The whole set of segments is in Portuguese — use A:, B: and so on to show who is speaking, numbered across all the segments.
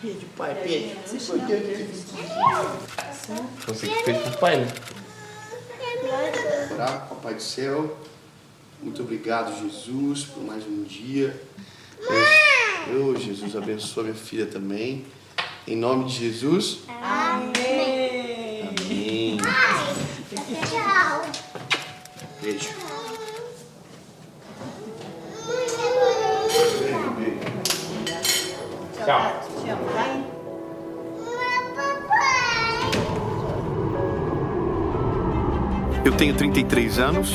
A: Pede, pai, pede.
B: Você que fez pro pai, né?
C: Orar, Papai do céu, muito obrigado, Jesus, por mais um dia. Jesus, abençoa minha filha também. Em nome de Jesus.
A: Amém.
C: Amém.
D: Tchau.
C: Beijo.
B: Tchau.
A: Te amo, tá?
C: Eu tenho 33 anos,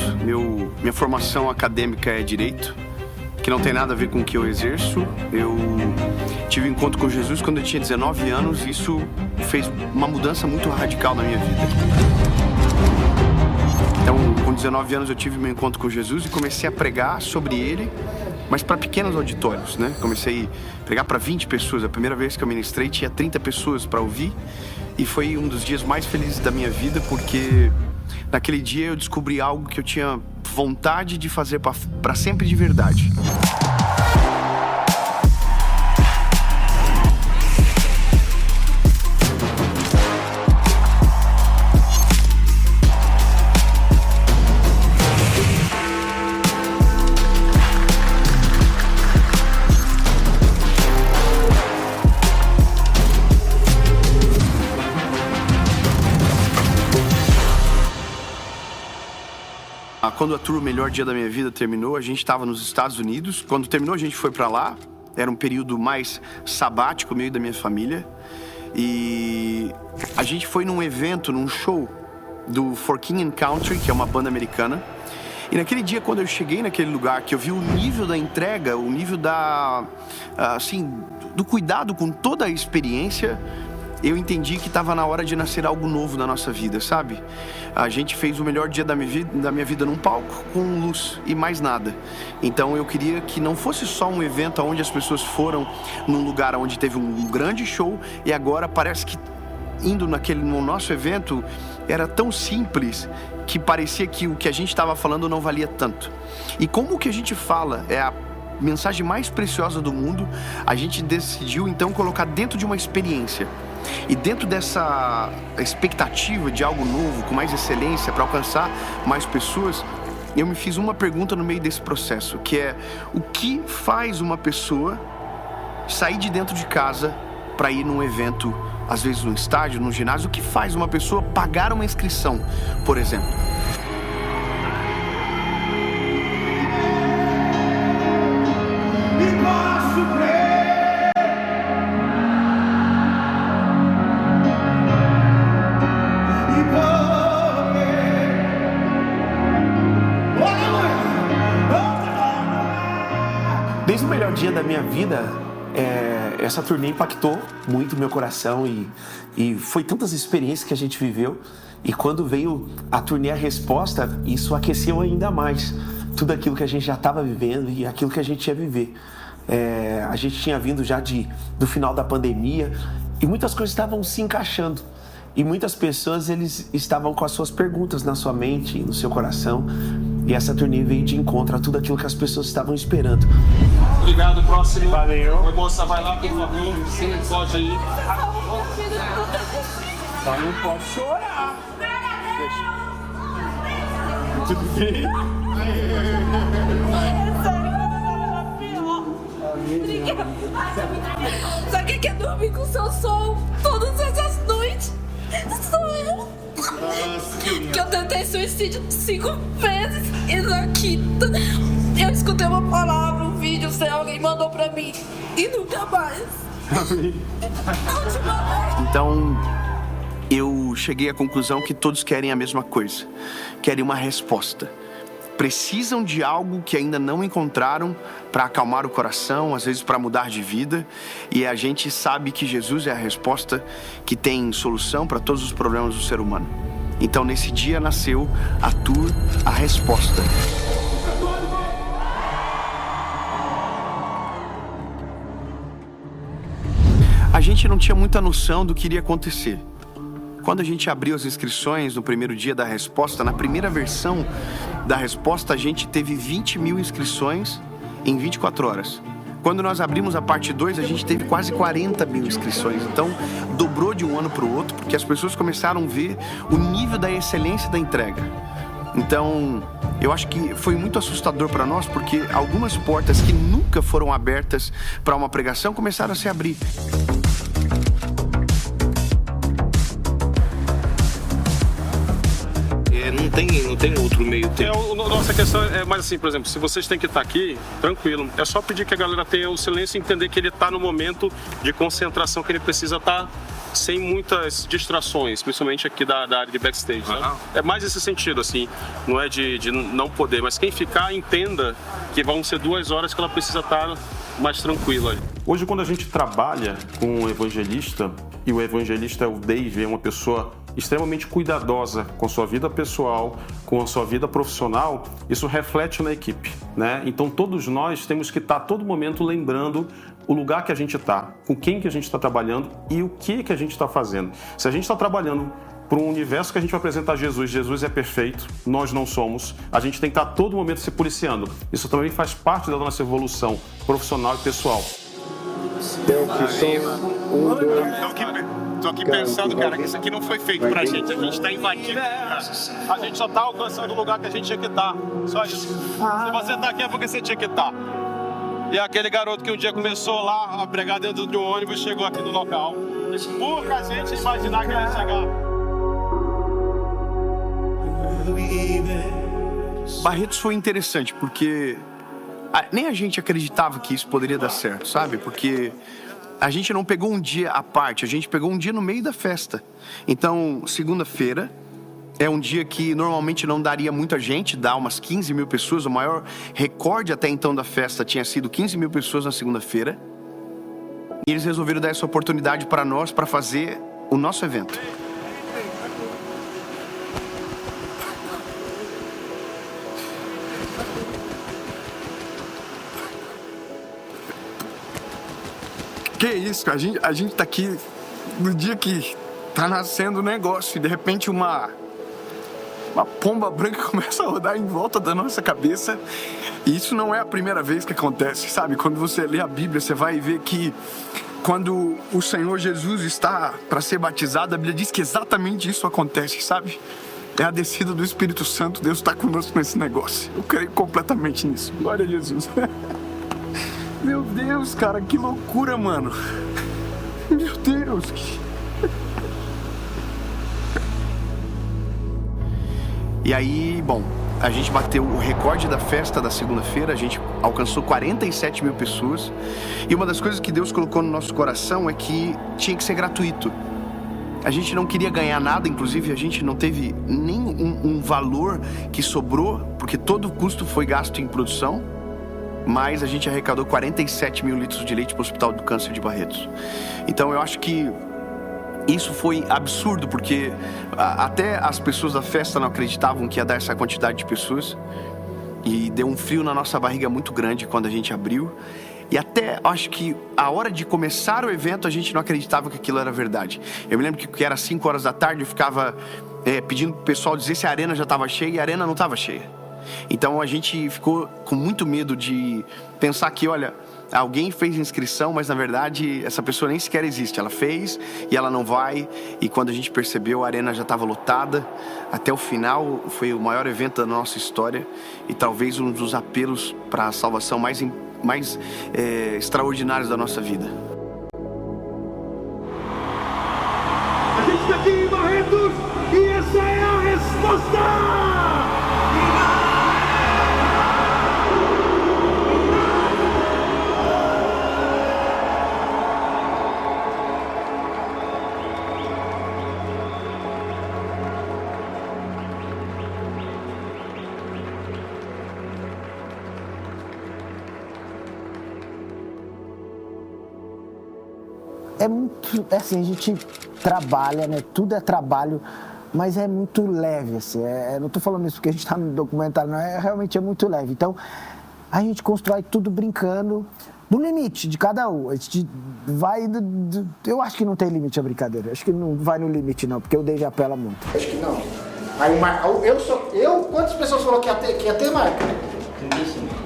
C: minha formação acadêmica é Direito, que não tem nada a ver com o que eu exerço. Eu tive um encontro com Jesus quando eu tinha 19 anos e isso fez uma mudança muito radical na minha vida. Então, com 19 anos eu tive meu encontro com Jesus e comecei a pregar sobre ele, mas para pequenos auditórios, né? Comecei a pregar para 20 pessoas. A primeira vez que eu ministrei tinha 30 pessoas para ouvir e foi um dos dias mais felizes da minha vida porque naquele dia eu descobri algo que eu tinha vontade de fazer para sempre de verdade. Quando a tour O Melhor Dia da Minha Vida terminou, a gente estava nos Estados Unidos. Quando terminou, a gente foi para lá. Era um período mais sabático, meio da minha família. E a gente foi num evento, num show do For King and Country, que é uma banda americana. E naquele dia, quando eu cheguei naquele lugar, que eu vi o nível da entrega, o nível do cuidado com toda a experiência, eu entendi que estava na hora de nascer algo novo na nossa vida, sabe? A gente fez o melhor dia da minha vida num palco, com luz e mais nada. Então eu queria que não fosse só um evento onde as pessoas foram num lugar onde teve um grande show e agora parece que indo no nosso evento era tão simples que parecia que o que a gente estava falando não valia tanto. E como o que a gente fala é a mensagem mais preciosa do mundo, a gente decidiu então colocar dentro de uma experiência. E dentro dessa expectativa de algo novo, com mais excelência, para alcançar mais pessoas, eu me fiz uma pergunta no meio desse processo, que é: o que faz uma pessoa sair de dentro de casa para ir num evento, às vezes num estádio, num ginásio? O que faz uma pessoa pagar uma inscrição, por exemplo?
E: Desde o melhor dia da minha vida, essa turnê impactou muito meu coração e foi tantas experiências que a gente viveu. E quando veio a turnê A Resposta, isso aqueceu ainda mais tudo aquilo que a gente já estava vivendo e aquilo que a gente ia viver. A gente tinha vindo já do final da pandemia e muitas coisas estavam se encaixando. E muitas pessoas, eles estavam com as suas perguntas na sua mente, no seu coração. E essa turnê veio de encontro a tudo aquilo que as pessoas estavam esperando.
B: Obrigado, próximo.
E: Valeu.
B: Oi, moça, vai lá, por favor. Sim, pode ir.
E: Só não pode chorar. Tudo bem?
F: Sabe quem quer dormir com seu sol todas essas noites? Sou eu. Que eu tentei suicídio 5 vezes e na quinta eu escutei uma palavra, um vídeo, sei, alguém mandou pra mim e nunca mais.
C: Então, eu cheguei à conclusão que todos querem a mesma coisa. Querem uma resposta. Precisam de algo que ainda não encontraram para acalmar o coração, às vezes para mudar de vida. E a gente sabe que Jesus é a resposta que tem solução para todos os problemas do ser humano. Então, nesse dia nasceu a tour A Resposta. A gente não tinha muita noção do que iria acontecer. Quando a gente abriu as inscrições no primeiro dia da resposta, na primeira versão da resposta, a gente teve 20 mil inscrições em 24 horas. Quando nós abrimos a parte 2, a gente teve quase 40 mil inscrições. Então, dobrou de um ano para o outro, porque as pessoas começaram a ver o nível da excelência da entrega. Então, eu acho que foi muito assustador para nós, porque algumas portas que nunca foram abertas para uma pregação começaram a se abrir.
G: Não tem outro meio tempo.
B: Nossa questão é mais assim, por exemplo, se vocês têm que estar aqui, tranquilo. É só pedir que a galera tenha o silêncio e entender que ele está no momento de concentração que ele precisa estar sem muitas distrações, principalmente aqui da área de backstage. Né? É mais esse sentido, assim, não é de não poder, mas quem ficar, entenda que vão ser 2 horas que ela precisa estar mais tranquila.
H: Hoje, quando a gente trabalha com um evangelista, e o evangelista é o Dave, é uma pessoa extremamente cuidadosa com a sua vida pessoal, com a sua vida profissional, isso reflete na equipe, né? Então todos nós temos que estar a todo momento lembrando o lugar que a gente está, com quem que a gente está trabalhando e o que a gente está fazendo. Se a gente está trabalhando para um universo que a gente vai apresentar Jesus, Jesus é perfeito, nós não somos, a gente tem que estar a todo momento se policiando. Isso também faz parte da nossa evolução profissional e pessoal.
B: Tô aqui pensando, cara, que isso aqui não foi feito pra gente. A gente tá invadindo. A gente só tá alcançando o lugar que a gente tinha que estar. Só isso. Se você tá aqui é porque você tinha que estar. E aquele garoto que um dia começou lá a pregar dentro de um ônibus chegou aqui no local. Pouca gente imaginar que ele ia chegar.
C: Barretos foi interessante, porque nem a gente acreditava que isso poderia dar certo, sabe? Porque a gente não pegou um dia à parte, a gente pegou um dia no meio da festa. Então, segunda-feira é um dia que normalmente não daria muita gente, dá umas 15 mil pessoas. O maior recorde até então da festa tinha sido 15 mil pessoas na segunda-feira. E eles resolveram dar essa oportunidade para nós, para fazer o nosso evento. Que isso, a gente tá aqui no dia que tá nascendo o negócio e de repente uma pomba branca começa a rodar em volta da nossa cabeça. E isso não é a primeira vez que acontece, sabe? Quando você lê a Bíblia, você vai ver que quando o Senhor Jesus está para ser batizado, a Bíblia diz que exatamente isso acontece, sabe? É a descida do Espírito Santo, Deus está conosco nesse negócio. Eu creio completamente nisso. Glória a Jesus. Meu Deus, cara, que loucura, mano. Meu Deus. E aí, bom, a gente bateu o recorde da festa da segunda-feira, a gente alcançou 47 mil pessoas. E uma das coisas que Deus colocou no nosso coração é que tinha que ser gratuito. A gente não queria ganhar nada, inclusive a gente não teve nem um valor que sobrou, porque todo o custo foi gasto em produção. Mas a gente arrecadou 47 mil litros de leite para o Hospital do Câncer de Barretos. Então eu acho que isso foi absurdo, porque até as pessoas da festa não acreditavam que ia dar essa quantidade de pessoas. E deu um frio na nossa barriga muito grande quando a gente abriu. E até acho que a hora de começar o evento a gente não acreditava que aquilo era verdade. Eu me lembro que era 5 horas da tarde, eu ficava pedindo pro pessoal dizer se a arena já estava cheia, e a arena não estava cheia. Então a gente ficou com muito medo de pensar que, olha, alguém fez inscrição, mas na verdade essa pessoa nem sequer existe. Ela fez e ela não vai. E quando a gente percebeu, a arena já estava lotada. Até o final foi o maior evento da nossa história e talvez um dos apelos para a salvação mais extraordinários da nossa vida.
I: A gente está aqui em Barretos e essa é a resposta!
J: É muito, assim, a gente trabalha, né? Tudo é trabalho, mas é muito leve, assim. Não tô falando isso porque a gente tá no documentário, não, realmente é muito leve. Então, a gente constrói tudo brincando no limite de cada um. A gente vai, eu acho que não tem limite a brincadeira. Acho que não vai no limite não, porque o Dave apela muito.
A: Acho que não. Aí quantas pessoas falaram que ia ter, Marco?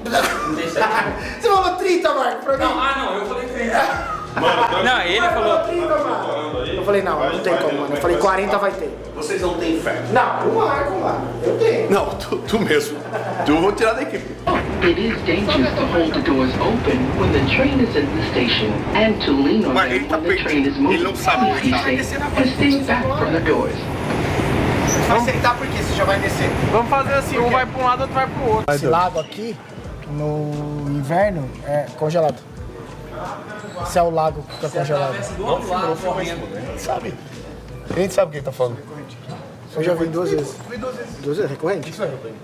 J: Você falou 30, Marco, pra mim.
K: Não, eu falei 30.
G: Não, ele falou.
J: 30, mano. Eu falei, não tem como, mano. Eu falei, 40 vai ter.
A: Vocês não têm fé.
J: Não, o Marco, mano. Eu tenho.
A: Não, tu mesmo. Tu vou tirar da equipe.
L: It is dangerous to hold the doors open when the train is in the station and to lean on
A: Mas
L: them
A: ele tá
L: when the train is
A: perdido.
L: moving.
A: Ele não sabe onde tá.
L: Please stay back from the doors.
J: Vai sentar porque você já vai descer.
K: Vamos fazer assim, um vai pra um lado, outro vai pro outro.
J: Esse lago aqui, no inverno, é congelado. Esse é o lago que fica congelado.
A: Sabe? A gente sabe o que ele tá falando.
J: Eu já vi 2 vezes. 2 vezes? Recorrente? Isso é recorrente.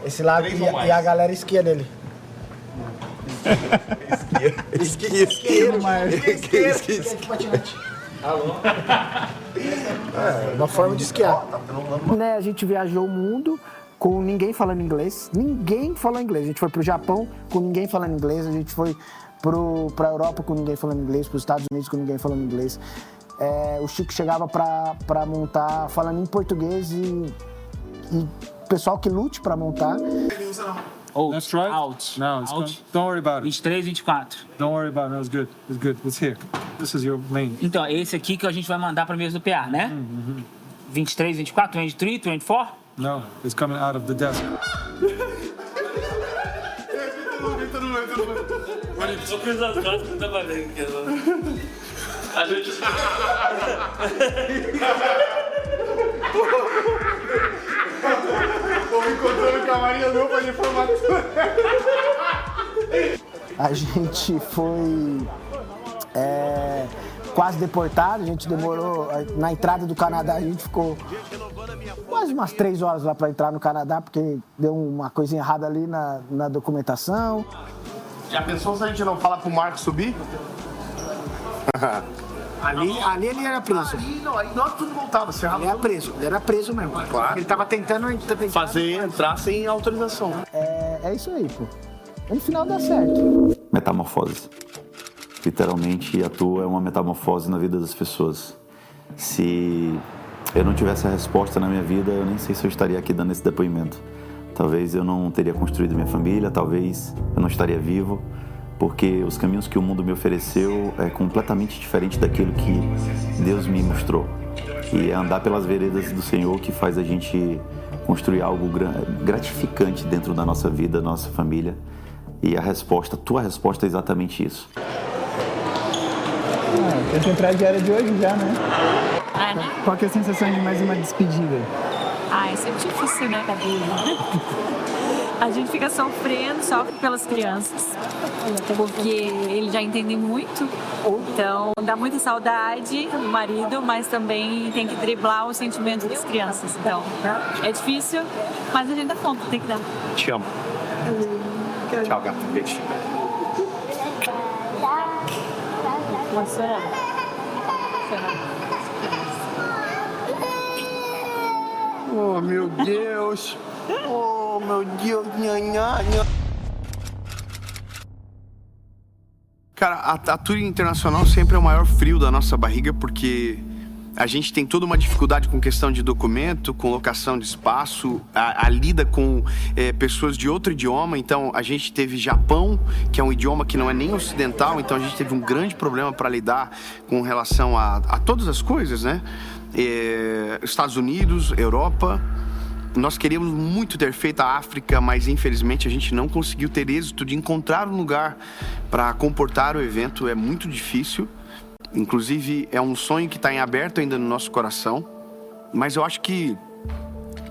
J: Esse lago e a galera esquia nele. Esquia de patinete. Alô? É uma forma de esquiar. Né, a gente viajou o mundo com ninguém falando inglês. Ninguém falou inglês. A gente foi pro Japão com ninguém falando inglês. A gente foi pra Europa com ninguém falando inglês. Pros Estados Unidos com ninguém falando inglês. O Chico chegava pra montar falando em português e pessoal que lute pra montar.
K: Let's try. Out.
M: No, it's
K: Out.
M: Don't worry about it.
F: 23, 24.
M: Don't worry about it. No, it's good. It's good. It's here. This is your lane.
F: Então, esse aqui que a gente vai mandar pra mesa do PA, né? 23, 24, 23, 24?
M: No, it's coming out of the desk.
K: Vou cruzar as braços, não dá pra ver aqui. A gente...
C: Vou encontrando o camarim meu pra informação.
J: A gente foi quase deportado, a gente demorou. Na entrada do Canadá, a gente ficou quase umas 3 horas lá para entrar no Canadá, porque deu uma coisa errada ali na documentação.
C: Já pensou se a gente não fala pro Marco subir?
J: Ali ele era preso.
C: Aí nós tudo voltava.
J: Ele era preso mesmo.
C: Claro.
J: Ele tava tentando
C: fazer entrar sem autorização.
J: É isso aí, pô. No final dá certo.
N: Metamorfose. Literalmente, a tua é uma metamorfose na vida das pessoas. Se eu não tivesse a resposta na minha vida, eu nem sei se eu estaria aqui dando esse depoimento. Talvez eu não teria construído minha família, talvez eu não estaria vivo, porque os caminhos que o mundo me ofereceu é completamente diferente daquilo que Deus me mostrou. E é andar pelas veredas do Senhor que faz a gente construir algo gratificante dentro da nossa vida, da nossa família. E a tua resposta é exatamente isso.
O: Tem que entrar a diária de hoje já, né?
P: Né?
O: Qual que é a sensação de mais uma despedida?
P: É sempre difícil, né, A gente fica sofre pelas crianças, porque eles já entendem muito, então dá muita saudade do marido, mas também tem que driblar os sentimentos das crianças, então é difícil, mas a gente dá conta, tem que dar.
B: Te amo. Tchau, gato. Beijo.
C: Oh, meu Deus. Oh, meu Deus. Cara, a tour internacional sempre é o maior frio da nossa barriga, porque a gente tem toda uma dificuldade com questão de documento, com locação de espaço, a lida com pessoas de outro idioma. Então, a gente teve Japão, que é um idioma que não é nem ocidental, então a gente teve um grande problema para lidar com relação a todas as coisas, né? Estados Unidos, Europa. Nós queríamos muito ter feito a África, mas infelizmente a gente não conseguiu ter êxito de encontrar um lugar para comportar o evento. É muito difícil. Inclusive, é um sonho que está em aberto ainda no nosso coração. Mas eu acho que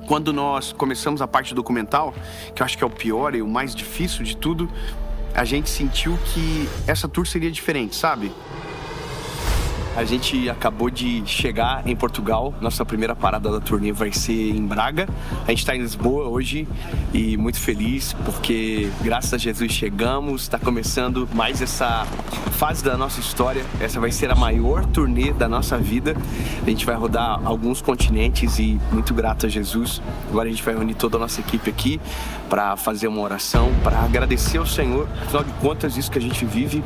C: quando nós começamos a parte documental, que eu acho que é o pior e o mais difícil de tudo, a gente sentiu que essa tour seria diferente, sabe? A gente acabou de chegar em Portugal. Nossa primeira parada da turnê vai ser em Braga. A gente está em Lisboa hoje e muito feliz porque, graças a Jesus, chegamos. Está começando mais essa fase da nossa história. Essa vai ser a maior turnê da nossa vida. A gente vai rodar alguns continentes e muito grato a Jesus. Agora a gente vai reunir toda a nossa equipe aqui para fazer uma oração, para agradecer ao Senhor. Afinal de contas, isso que a gente vive,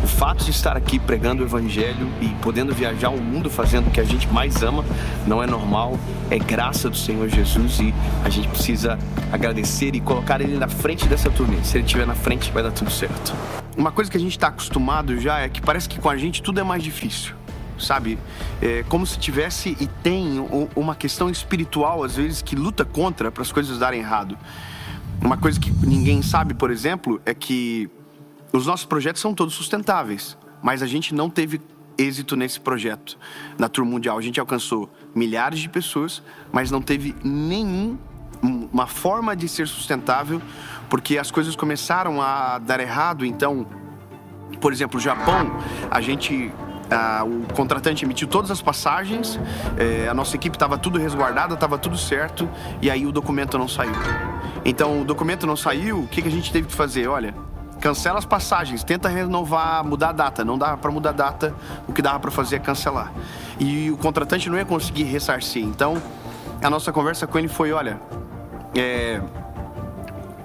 C: o fato de estar aqui pregando o Evangelho e poder podendo viajar o mundo fazendo o que a gente mais ama. Não é normal, é graça do Senhor Jesus e a gente precisa agradecer e colocar Ele na frente dessa turnê. Se Ele estiver na frente, vai dar tudo certo. Uma coisa que a gente está acostumado já é que parece que com a gente tudo é mais difícil. Sabe, é como se tivesse e tem uma questão espiritual às vezes que luta contra para as coisas darem errado. Uma coisa que ninguém sabe, por exemplo, é que os nossos projetos são todos sustentáveis, mas a gente não teve êxito nesse projeto. Na Tour Mundial a gente alcançou milhares de pessoas, mas não teve nenhuma forma de ser sustentável, porque as coisas começaram a dar errado. Então, por exemplo, o Japão, o contratante emitiu todas as passagens, a nossa equipe estava tudo resguardada, estava tudo certo, e aí o documento não saiu. Então, o documento não saiu, o que a gente teve que fazer? Olha, cancela as passagens, tenta renovar, mudar a data. Não dava para mudar a data, o que dava para fazer é cancelar. E o contratante não ia conseguir ressarcir. Então, a nossa conversa com ele foi, olha,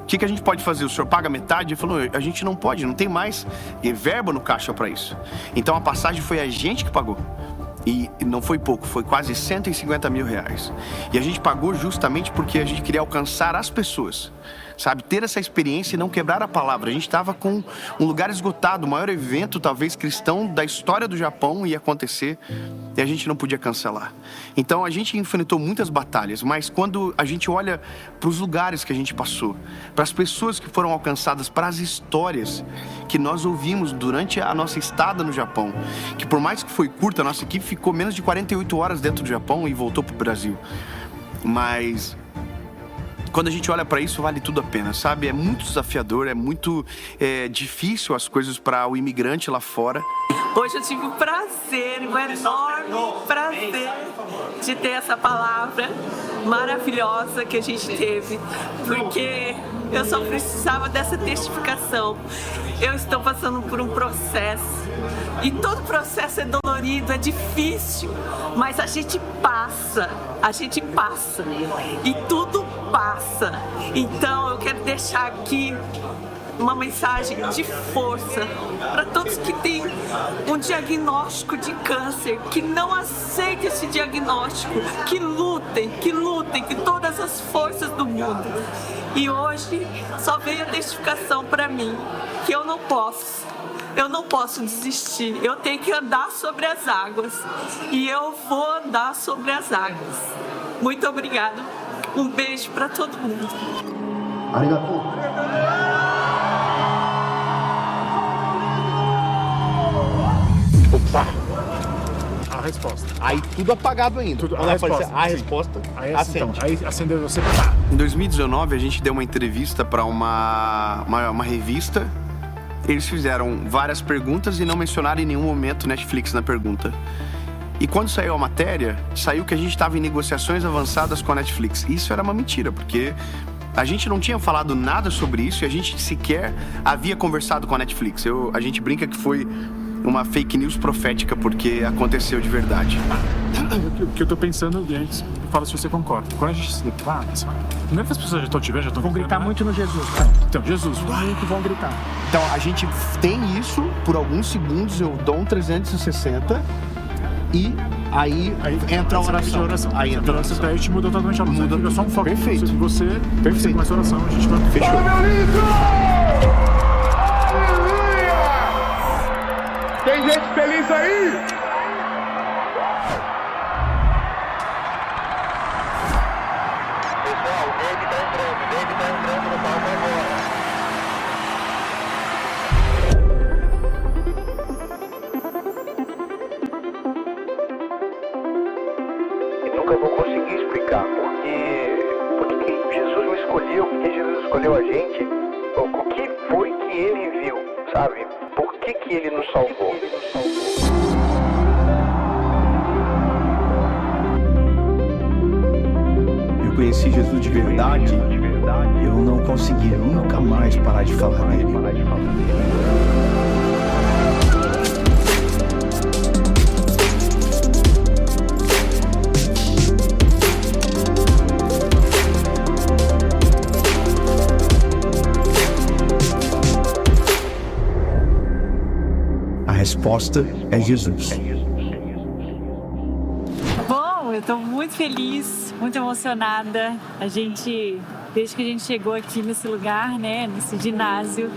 C: o que a gente pode fazer? O senhor paga metade? Ele falou, a gente não pode, não tem mais verba no caixa para isso. Então a passagem foi a gente que pagou. E não foi pouco, foi quase 150 mil reais. E a gente pagou justamente porque a gente queria alcançar as pessoas. Sabe, ter essa experiência e não quebrar a palavra. A gente estava com um lugar esgotado, o maior evento, talvez, cristão da história do Japão ia acontecer e a gente não podia cancelar. Então, a gente enfrentou muitas batalhas, mas quando a gente olha para os lugares que a gente passou, para as pessoas que foram alcançadas, para as histórias que nós ouvimos durante a nossa estada no Japão, que por mais que foi curta, a nossa equipe ficou menos de 48 horas dentro do Japão e voltou para o Brasil. Mas quando a gente olha para isso, vale tudo a pena, sabe? É muito desafiador, é muito difícil as coisas para o imigrante lá fora.
Q: Hoje eu tive o prazer, um enorme prazer de ter essa palavra maravilhosa que a gente teve, porque eu só precisava dessa testificação. Eu estou passando por um processo e todo processo é dolorido, é difícil, mas a gente passa e tudo passa. Então eu quero deixar aqui uma mensagem de força para todos que têm um diagnóstico de câncer, que não aceitem esse diagnóstico, que lutem com todas as forças do mundo. E hoje só veio a testificação para mim que eu não posso desistir, eu tenho que andar sobre as águas e eu vou andar sobre as águas. Muito obrigada, um beijo para todo mundo.
A: Arigatou.
M: Opa! A resposta.
A: Aí tudo apagado ainda.
M: Tudo,
A: a resposta.
M: Aí,
A: acende.
M: Então, aí acendeu você.
C: Em 2019 a gente deu uma entrevista para uma revista. Eles fizeram várias perguntas e não mencionaram em nenhum momento Netflix na pergunta. E quando saiu a matéria, saiu que a gente estava em negociações avançadas com a Netflix. Isso era uma mentira, porque a gente não tinha falado nada sobre isso e a gente sequer havia conversado com a Netflix. A gente brinca que foi uma fake news profética, porque aconteceu de verdade.
M: O que eu tô pensando, e a gente fala se você concorda. Quando a gente se depara, não é que as pessoas já estão te vendo, já estão
J: vão gritar muito no Jesus.
M: Então, Jesus,
J: muito vão gritar.
C: Então, a gente tem isso, por alguns segundos eu dou um 360 e aí entra a oração.
M: Aí entra a oração. Aí a gente muda totalmente a luz. Muda só um foco.
C: Perfeito.
M: Se você começa a oração, a gente vai...
C: Fechou.
I: Tem gente feliz aí?
R: Pessoal, o Dave tá entrando no palco agora. Eu nunca vou conseguir explicar porque Jesus me escolheu, porque Jesus escolheu a gente, o que foi que ele viu, sabe? Por que ele nos salvou?
S: Eu conheci Jesus de verdade, eu não consegui nunca mais parar de falar dele. A resposta é Jesus.
P: Eu estou muito feliz, muito emocionada. Desde que a gente chegou aqui nesse lugar, né, nesse ginásio,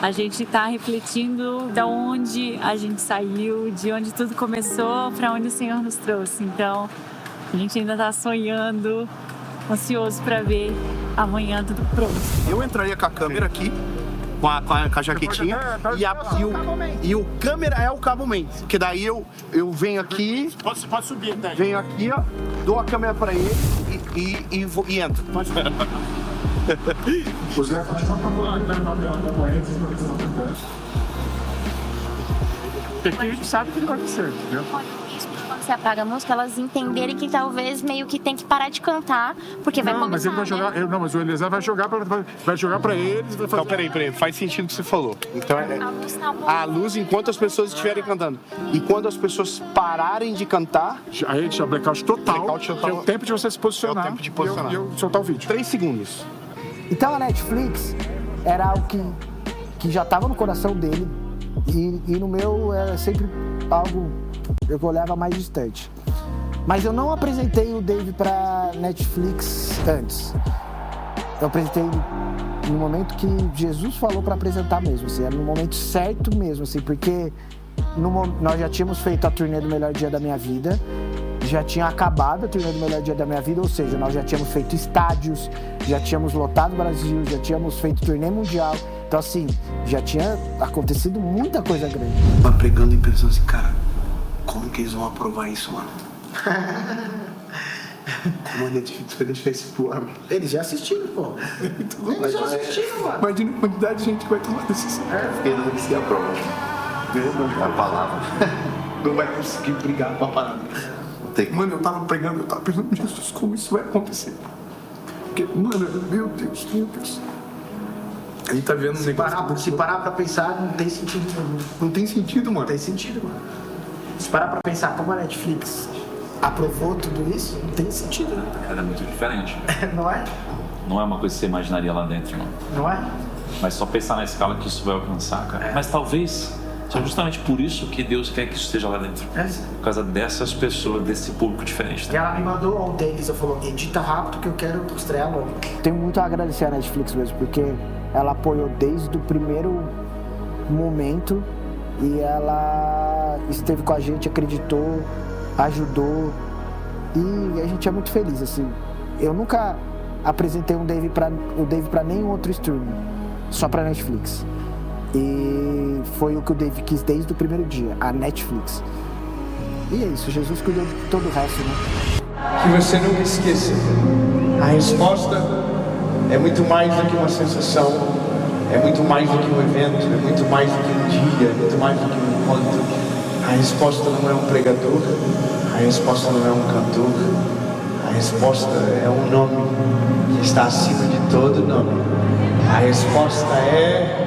P: a gente está refletindo de onde a gente saiu, de onde tudo começou, para onde o Senhor nos trouxe. Então, a gente ainda está sonhando, ansioso para ver amanhã tudo pronto.
C: Eu entraria com a câmera aqui, com a jaquetinha, e o câmera é o cabo main. Porque daí eu venho aqui,
M: Pode subir, tá?
C: venho aqui, ó, dou a câmera para ele e entro.
M: O Zé continua porque a gente sabe o que vai acontecer, entendeu?
D: Quando você apaga a música, elas entenderem que talvez meio que tem que parar de cantar, porque vai começar,
M: mas ele vai jogar,
D: né?
M: mas o Eliezer vai jogar pra eles e vai fazer...
C: Não, peraí, faz sentido o que você falou. Então, a luz enquanto as pessoas estiverem cantando. E quando as pessoas pararem de cantar...
M: Aí a gente dá blackout total, que é o tempo de você se posicionar,
C: é o tempo de posicionar.
M: E eu soltar o vídeo.
C: 3 segundos.
J: Então a Netflix era algo que já estava no coração dele e no meu era sempre algo eu olhava mais distante. Mas eu não apresentei o Dave para Netflix antes. Eu apresentei no momento que Jesus falou para apresentar mesmo, assim, era no momento certo mesmo, assim, porque nós já tínhamos feito a turnê do Melhor Dia da Minha Vida, já tinha acabado a turnê do Melhor Dia da Minha Vida, ou seja, nós já tínhamos feito estádios, já tínhamos lotado o Brasil, já tínhamos feito turnê mundial. Então, assim, já tinha acontecido muita coisa grande.
C: Vai pregando e pensando assim, cara, como que eles vão aprovar isso, mano? Como a Netflix vai deixar isso pro ar? Eles já assistiram, pô. Eles já assistiram, mano.
M: Imagina a quantidade de gente que vai tomar decisão.
C: Porque não vai ser aprovado. A palavra. Não vai conseguir brigar com a palavra.
M: Mano, eu tava pregando, eu tava pensando, Jesus, como isso vai acontecer? Porque, mano, meu Deus. A gente tá vendo
C: Se parar pra pensar, não tem sentido.
M: Não tem sentido, mano.
C: Não tem sentido, mano. Se parar pra pensar como a Netflix aprovou tudo isso, não tem sentido, né?
T: Era muito diferente.
C: Não é?
T: Não é uma coisa que você imaginaria lá dentro, não.
C: Não é?
T: Mas só pensar na escala que isso vai alcançar, cara. Mas talvez seja justamente por isso que Deus quer que isso esteja lá dentro. Por causa dessas pessoas, desse público diferente.
C: E ela me mandou ontem, ela falou, edita rápido que eu quero estrear logo.
J: Tenho muito a agradecer a Netflix mesmo, porque ela apoiou desde o primeiro momento e ela esteve com a gente, acreditou, ajudou e a gente é muito feliz, assim. Eu nunca apresentei o Dave para nenhum outro streaming, só para Netflix. E foi o que o Dave quis desde o primeiro dia, a Netflix. E é isso, Jesus cuidou de todo o resto, né?
I: Que você nunca esqueça, a resposta é muito mais do que uma sensação, é muito mais do que um evento, é muito mais do que um dia, é muito mais do que um encontro. A resposta não é um pregador, a resposta não é um cantor, a resposta é um nome que está acima de todo nome. A resposta é...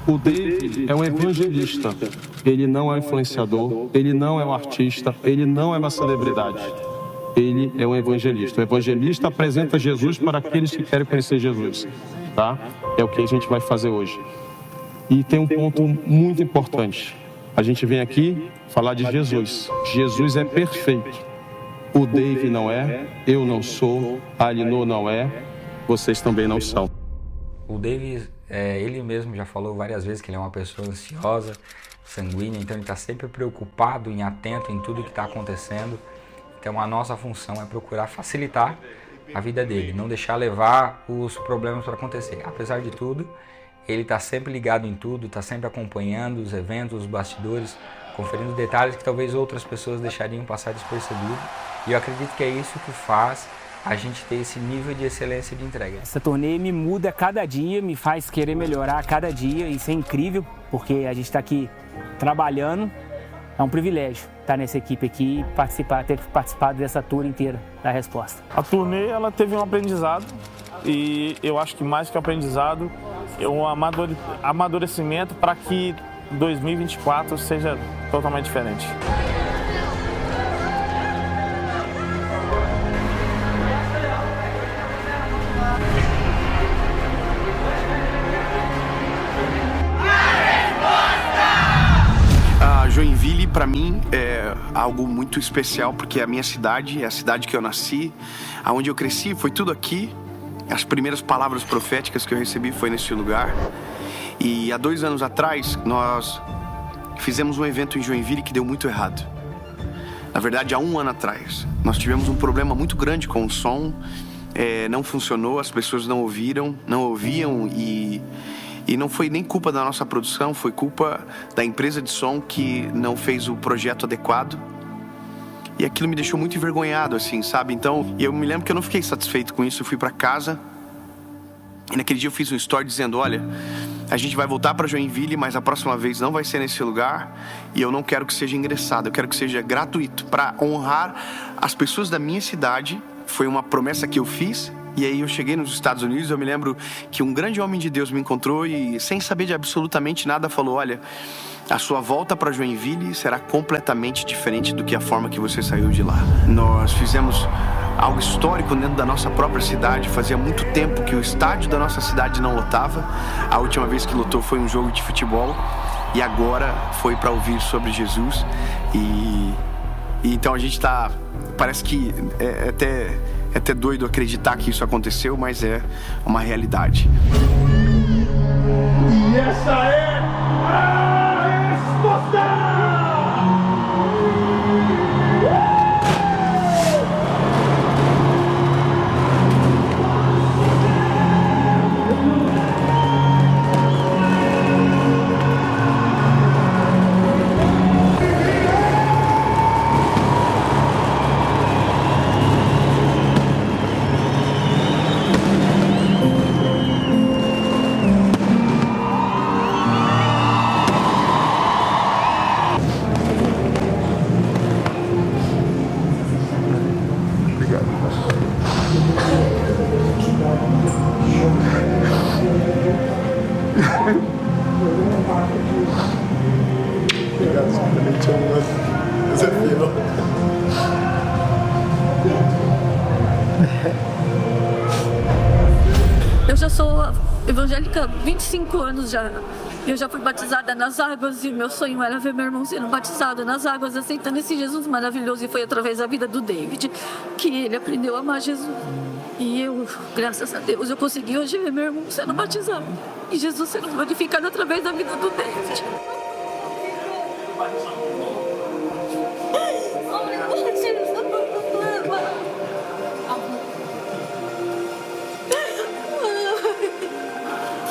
B: O Dave é um evangelista. Ele não é um influenciador, ele não é um artista, ele não é uma celebridade. Ele é um evangelista. O evangelista apresenta Jesus para aqueles que querem conhecer Jesus, tá? É o que a gente vai fazer hoje. E tem um ponto muito importante. A gente vem aqui falar de Jesus. Jesus é perfeito. O Dave não é, eu não sou, a Alinô não é, vocês também não são.
U: O Dave, ele mesmo já falou várias vezes que ele é uma pessoa ansiosa, sanguínea, então ele está sempre preocupado e atento em tudo que está acontecendo. Então a nossa função é procurar facilitar a vida dele, não deixar levar os problemas para acontecer. Apesar de tudo, ele está sempre ligado em tudo, está sempre acompanhando os eventos, os bastidores, conferindo detalhes que talvez outras pessoas deixariam passar despercebido. E eu acredito que é isso que faz a gente ter esse nível de excelência de entrega.
V: Essa turnê me muda a cada dia, me faz querer melhorar a cada dia. Isso é incrível, porque a gente está aqui trabalhando. É um privilégio estar nessa equipe aqui e ter participado dessa tour inteira da Resposta.
W: A turnê ela teve um aprendizado e eu acho que mais que aprendizado, é um amadurecimento para que 2024 seja totalmente diferente.
C: Joinville, para mim, é algo muito especial, porque é a minha cidade, é a cidade que eu nasci, aonde eu cresci, foi tudo aqui. As primeiras palavras proféticas que eu recebi foi nesse lugar. E há 2 anos atrás, nós fizemos um evento em Joinville que deu muito errado. Na verdade, há 1 ano atrás, nós tivemos um problema muito grande com o som. Não funcionou, as pessoas não ouviam e não foi nem culpa da nossa produção, foi culpa da empresa de som que não fez o projeto adequado. E aquilo me deixou muito envergonhado, assim, sabe? Então, eu me lembro que eu não fiquei satisfeito com isso, eu fui pra casa. E naquele dia eu fiz um story dizendo, olha, a gente vai voltar para Joinville, mas a próxima vez não vai ser nesse lugar. E eu não quero que seja engraçado, eu quero que seja gratuito, para honrar as pessoas da minha cidade. Foi uma promessa que eu fiz. E aí eu cheguei nos Estados Unidos, eu me lembro que um grande homem de Deus me encontrou e, sem saber de absolutamente nada, falou, olha, a sua volta para Joinville será completamente diferente do que a forma que você saiu de lá. Nós fizemos algo histórico dentro da nossa própria cidade. Fazia muito tempo que o estádio da nossa cidade não lotava. A última vez que lotou foi um jogo de futebol. E agora foi para ouvir sobre Jesus. E então a gente está... Parece que é até doido acreditar que isso aconteceu, mas é uma realidade.
M: E essa é a resposta!
F: Eu já sou evangélica há 25 anos já. Eu já fui batizada nas águas e meu sonho era ver meu irmão sendo batizado nas águas, aceitando esse Jesus maravilhoso. E foi através da vida do David que ele aprendeu a amar Jesus. E eu, graças a Deus, eu consegui hoje ver meu irmão sendo batizado. E Jesus sendo glorificado através da vida do David.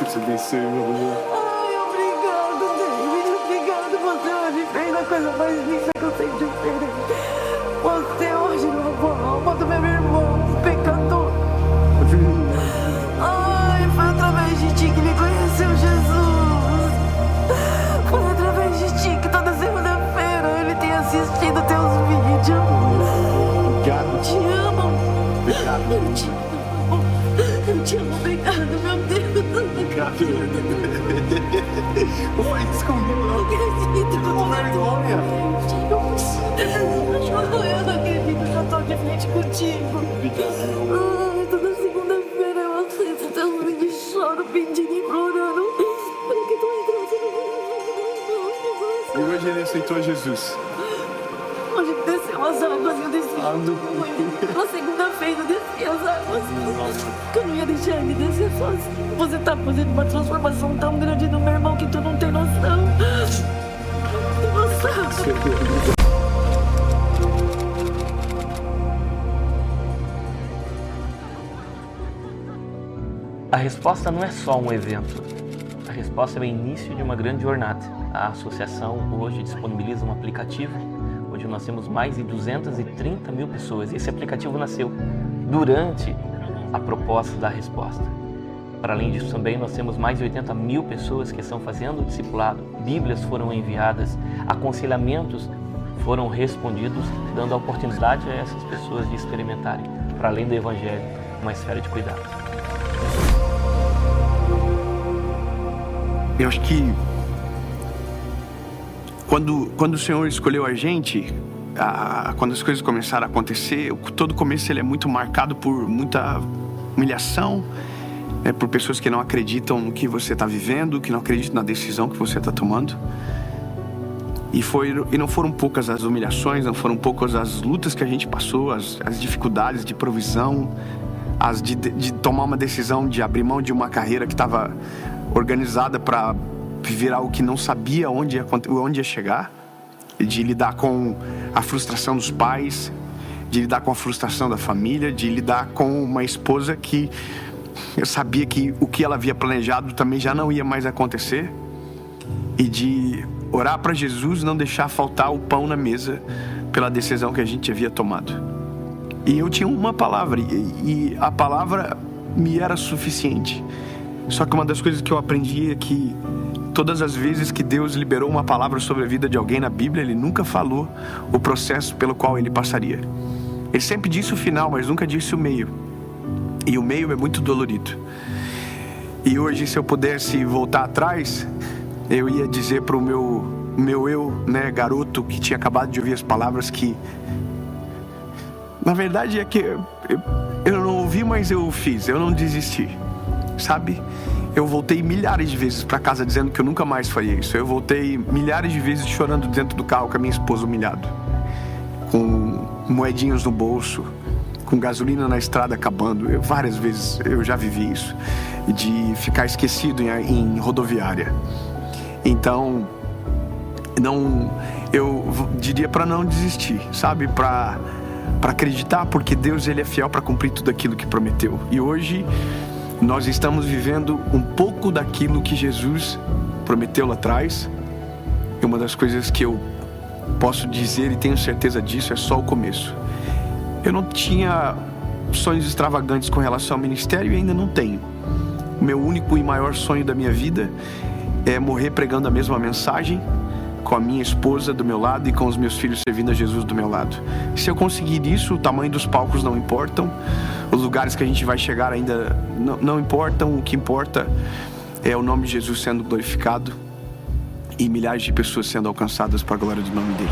M: Te abençoe, meu amor.
F: Ai, obrigado, David. Obrigado. Você hoje fez a coisa mais linda que eu sempre fiz. Você hoje lavou a alma do meu irmão, pecador. Ai, foi através de ti que ele conheceu Jesus. Foi através de ti que toda segunda-feira ele tem assistido teus vídeos.
M: Obrigado.
F: Te amo.
M: Obrigado.
F: Eu te amo. Eu te amo. Obrigado, meu Deus.
M: Obrigado. Não faz isso comigo, não.
F: Eu acredito.
M: Com vergonha.
F: Eu não acredito que eu tô de frente contigo. Ai, toda segunda-feira eu assisto teus vídeos e choro, pedindo e implorando para que tu entrasse no
M: E hoje ele aceitou Jesus.
F: Hoje desceu as águas e eu desci. Na segunda-feira eu desci as águas. Que eu não ia deixar ele descer sozinho. Você tá fazendo uma transformação tão grande no meu irmão que tu não tem noção. Nossa.
E: A resposta não é só um evento. A resposta é o início de uma grande jornada. A associação hoje disponibiliza um aplicativo onde nós temos mais de 230 mil pessoas. Esse aplicativo nasceu durante a proposta da resposta. Para além disso também nós temos mais de 80 mil pessoas que estão fazendo o discipulado. Bíblias foram enviadas, aconselhamentos foram respondidos, dando a oportunidade a essas pessoas de experimentarem, para além do Evangelho, uma esfera de cuidado.
C: Eu acho que quando o Senhor escolheu a gente, quando as coisas começaram a acontecer, todo começo ele é muito marcado por muita humilhação, por pessoas que não acreditam no que você está vivendo, que não acreditam na decisão que você está tomando. E não foram poucas as humilhações, não foram poucas as lutas que a gente passou, as dificuldades de provisão, as de tomar uma decisão de abrir mão de uma carreira que estava organizada para viver algo que não sabia onde ia chegar, de lidar com a frustração dos pais, de lidar com a frustração da família, de lidar com uma esposa que eu sabia que o que ela havia planejado também já não ia mais acontecer, e de orar para Jesus não deixar faltar o pão na mesa pela decisão que a gente havia tomado. E eu tinha uma palavra, e a palavra me era suficiente. Só que uma das coisas que eu aprendi é que todas as vezes que Deus liberou uma palavra sobre a vida de alguém na Bíblia, Ele nunca falou o processo pelo qual ele passaria. Ele sempre disse o final, mas nunca disse o meio. E o meio é muito dolorido. E hoje, se eu pudesse voltar atrás, eu ia dizer para o meu eu, né, garoto, que tinha acabado de ouvir as palavras, que na verdade é que eu não ouvi, mas eu fiz, eu não desisti, sabe? Eu voltei milhares de vezes para casa dizendo que eu nunca mais faria isso. Eu voltei milhares de vezes chorando dentro do carro com a minha esposa, humilhado, com moedinhas no bolso, com gasolina na estrada acabando. Várias vezes eu já vivi isso, de ficar esquecido em rodoviária. Então, eu diria para não desistir, sabe? Para acreditar, porque Deus, Ele é fiel para cumprir tudo aquilo que prometeu. E hoje nós estamos vivendo um pouco daquilo que Jesus prometeu lá atrás. E uma das coisas que eu posso dizer, e tenho certeza disso, é só o começo. Eu não tinha sonhos extravagantes com relação ao ministério e ainda não tenho. O meu único e maior sonho da minha vida é morrer pregando a mesma mensagem, com a minha esposa do meu lado e com os meus filhos servindo a Jesus do meu lado. Se eu conseguir isso, o tamanho dos palcos não importam, os lugares que a gente vai chegar ainda não importam. O que importa é o nome de Jesus sendo glorificado e milhares de pessoas sendo alcançadas para a glória do nome dele.